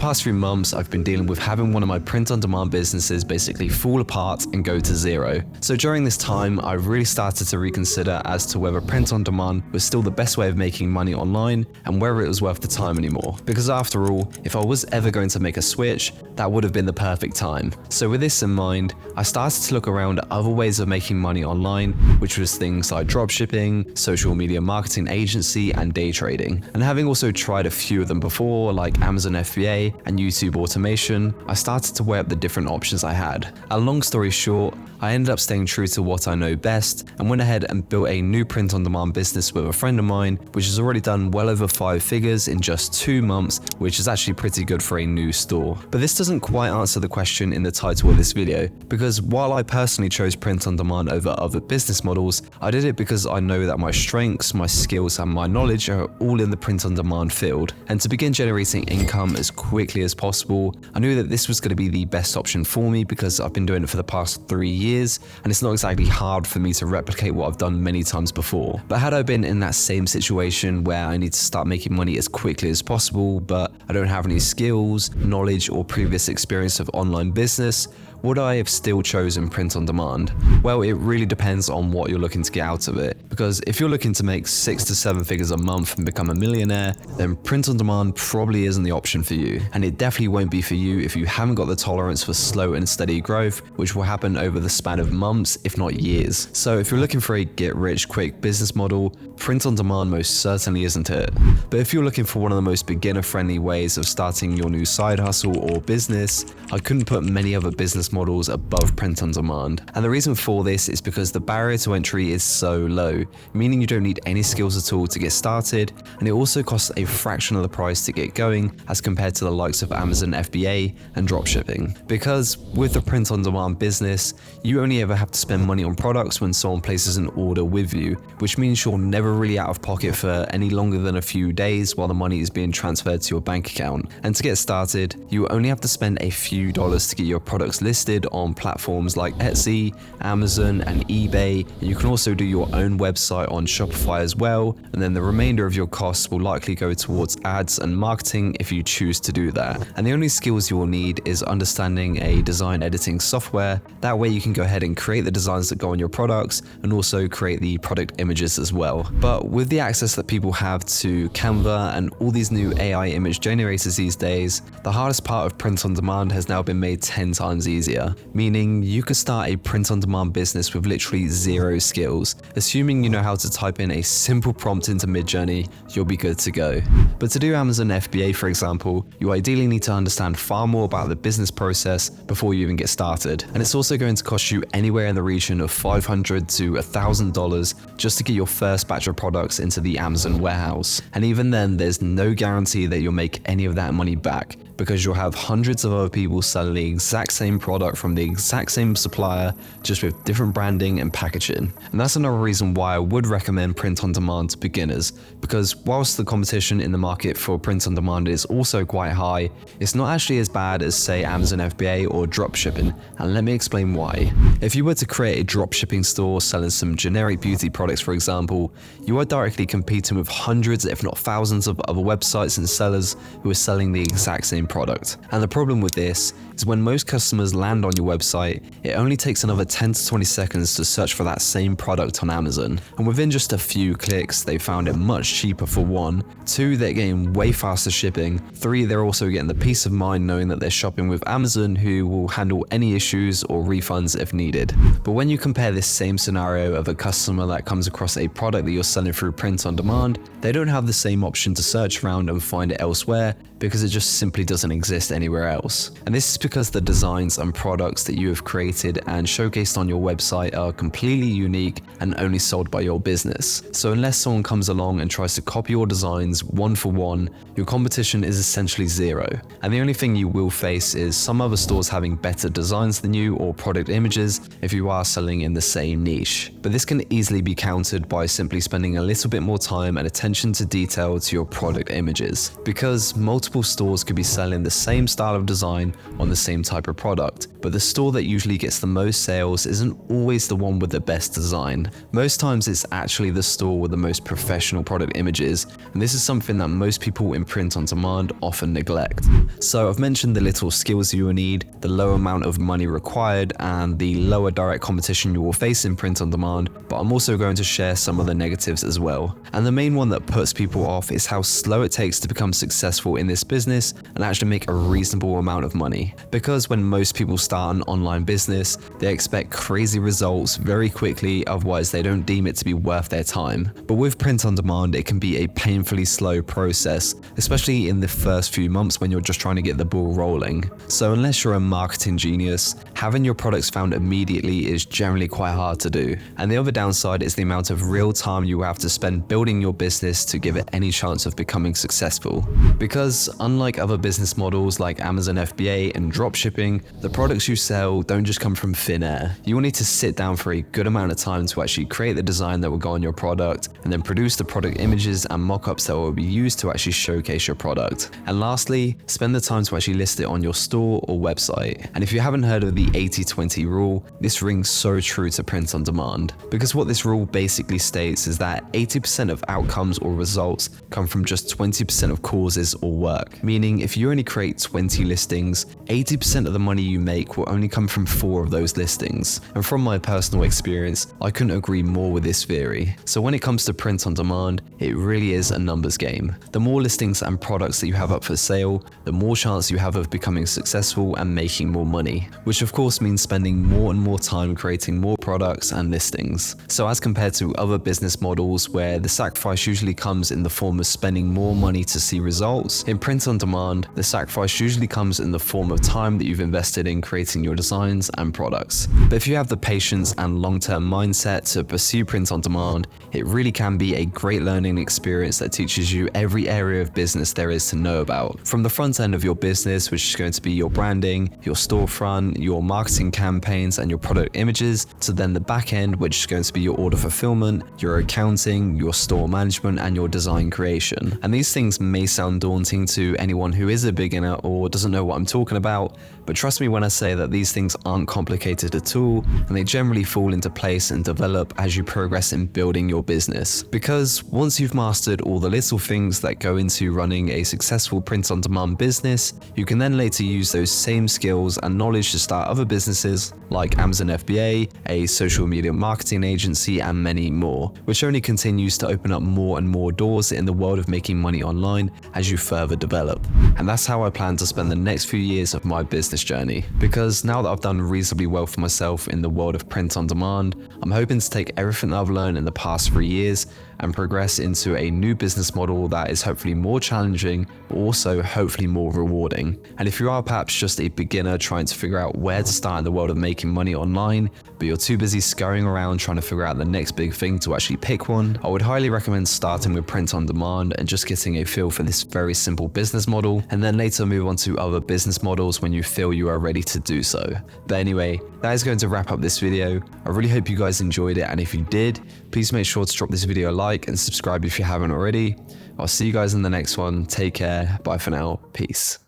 past few months, I've been dealing with having one of my print-on-demand businesses basically fall apart and go to zero. So during this time, I really started to reconsider as to whether print-on-demand was still the best way of making money online and whether it was worth the time anymore. Because after all, if I was ever going to make a switch, that would have been the perfect time. So with this in mind, I started to look around at other ways of making money online, which was things like dropshipping, social media marketing agency, and day trading. And having also tried a few of them before, like Amazon FBA and YouTube automation, I started to weigh up the different options I had. A long story short, I ended up staying true to what I know best and went ahead and built a new print-on-demand business with a friend of mine, which has already done well over 5 figures in just 2 months, which is actually pretty good for a new store. But this doesn't quite answer the question in the title of this video, because while I personally chose print-on-demand over other business models, I did it because I know that my strengths, my skills, and my knowledge are all in the print-on-demand field. And to begin generating income as quickly as possible, I knew that this was going to be the best option for me because I've been doing it for the past 3 years, and it's not exactly hard for me to replicate what I've done many times before. But had I been in that same situation where I need to start making money as quickly as possible, but I don't have any skills, knowledge, or previous experience of online business, would I have still chosen print on demand? Well, it really depends on what you're looking to get out of it. Because if you're looking to make 6 to 7 figures a month and become a millionaire, then print on demand probably isn't the option for you. And it definitely won't be for you if you haven't got the tolerance for slow and steady growth, which will happen over the span of months, if not years. So if you're looking for a get-rich-quick business model, print on demand most certainly isn't it. But if you're looking for one of the most beginner-friendly ways of starting your new side hustle or business, I couldn't put many other business models above print on demand. And the reason for this is because the barrier to entry is so low, meaning you don't need any skills at all to get started, and it also costs a fraction of the price to get going as compared to the likes of Amazon FBA and dropshipping. Because with the print on demand business, you only ever have to spend money on products when someone places an order with you, which means you're never really out of pocket for any longer than a few days while the money is being transferred to your bank account. And to get started, you only have to spend a few dollars to get your products listed on platforms like Etsy, Amazon, and eBay. And you can also do your own website on Shopify as well, and then the remainder of your costs will likely go towards ads and marketing if you choose to do that. And the only skills you will need is understanding a design editing software. That way you can go ahead and create the designs that go on your products and also create the product images as well. But with the access that people have to Canva and all these new AI image generators these days, the hardest part of print on demand has now been made 10 times easier, meaning you could start a print on demand business with literally 0 skills. Assuming you know how to type in a simple prompt into Midjourney, you'll be good to go. But to do Amazon FBA, for example, you ideally need to understand far more about the business process before you even get started. And it's also going to cost you anywhere in the region of $500 to $1,000 just to get your first batch of products into the Amazon warehouse. And even then, there's no guarantee that you'll make any of that money back, because you'll have hundreds of other people selling the exact same product from the exact same supplier, just with different branding and packaging. And that's another reason why I would recommend print on demand to beginners, because whilst the competition in the market for print on demand is also quite high, it's not actually as bad as, say, Amazon FBA or dropshipping, and let me explain why. If you were to create a dropshipping store selling some generic beauty products, for example, you are directly competing with hundreds, if not thousands, of other websites and sellers who are selling the exact same product. And the problem with this is when most customers land on your website, it only takes another 10 to 20 seconds to search for that same product on Amazon. And within just a few clicks, they found it much cheaper for 1. 2, they're getting way faster shipping. 3, they're also getting the peace of mind knowing that they're shopping with Amazon, who will handle any issues or refunds if needed. But when you compare this same scenario of a customer that comes across a product that you're selling through print on demand, they don't have the same option to search around and find it elsewhere, because it just simply doesn't exist anywhere else. And this is because the designs and products that you have created and showcased on your website are completely unique and only sold by your business. So unless someone comes along and tries to copy your designs one for one, your competition is essentially 0. And the only thing you will face is some other stores having better designs than you or product images if you are selling in the same niche. But this can easily be countered by simply spending a little bit more time and attention to detail to your product images, because multiple multiple stores could be selling the same style of design on the same type of product, but the store that usually gets the most sales isn't always the one with the best design. Most times it's actually the store with the most professional product images, and this is something that most people in print on demand often neglect. So I've mentioned the little skills you will need, the low amount of money required, and the lower direct competition you will face in print on demand, but I'm also going to share some of the negatives as well. And the main one that puts people off is how slow it takes to become successful in this business and actually make a reasonable amount of money. Because when most people start an online business, they expect crazy results very quickly, otherwise they don't deem it to be worth their time. But with print on demand, it can be a painfully slow process, especially in the first few months when you're just trying to get the ball rolling. So unless you're a marketing genius, having your products found immediately is generally quite hard to do. And the other downside is the amount of real time you have to spend building your business to give it any chance of becoming successful. Because unlike other business models like Amazon FBA and dropshipping, the products you sell don't just come from thin air. You will need to sit down for a good amount of time to actually create the design that will go on your product, and then produce the product images and mock-ups that will be used to actually showcase your product. And lastly, spend the time to actually list it on your store or website. And if you haven't heard of the 80-20 rule, this rings so true to print on demand. Because what this rule basically states is that 80% of outcomes or results come from just 20% of causes or work. Meaning if you only create 20 listings, 80% of the money you make will only come from 4 of those listings. And from my personal experience, I couldn't agree more with this theory. So when it comes to print on demand, it really is a numbers game. The more listings and products that you have up for sale, the more chance you have of becoming successful and making more money, which of course means spending more and more time creating more products and listings. So as compared to other business models where the sacrifice usually comes in the form of spending more money to see results, in print on demand, the sacrifice usually comes in the form of time that you've invested in creating your designs and products. But if you have the patience and long-term mindset to pursue print on demand, it really can be a great learning experience that teaches you every area of business there is to know about. From the front end of your business, which is going to be your branding, your storefront, your marketing campaigns, and your product images, to then the back end, which is going to be your order fulfillment, your accounting, your store management, and your design creation. And these things may sound daunting to anyone who is a beginner or doesn't know what I'm talking about, but trust me when I say that these things aren't complicated at all, and they generally fall into place and develop as you progress in building your business. Because once you've mastered all the little things that go into running a successful print-on-demand business, you can then later use those same skills and knowledge to start other businesses like Amazon FBA, a social media marketing agency, and many more, which only continues to open up more and more doors in the world of making money online as you further develop. And that's how I plan to spend the next few years of my business journey. Because now that I've done reasonably well for myself in the world of print on demand, I'm hoping to take everything that I've learned in the past 3 years and progress into a new business model that is hopefully more challenging, but also hopefully more rewarding. And if you are perhaps just a beginner trying to figure out where to start in the world of making money online, but you're too busy scurrying around trying to figure out the next big thing to actually pick one, I would highly recommend starting with print on demand and just getting a feel for this very simple business model, and then later move on to other business models when you feel you are ready to do so. But anyway, that is going to wrap up this video. I really hope you guys enjoyed it, and if you did, please make sure to drop this video a like and subscribe if you haven't already. I'll see you guys in the next one. Take care. Bye for now. Peace.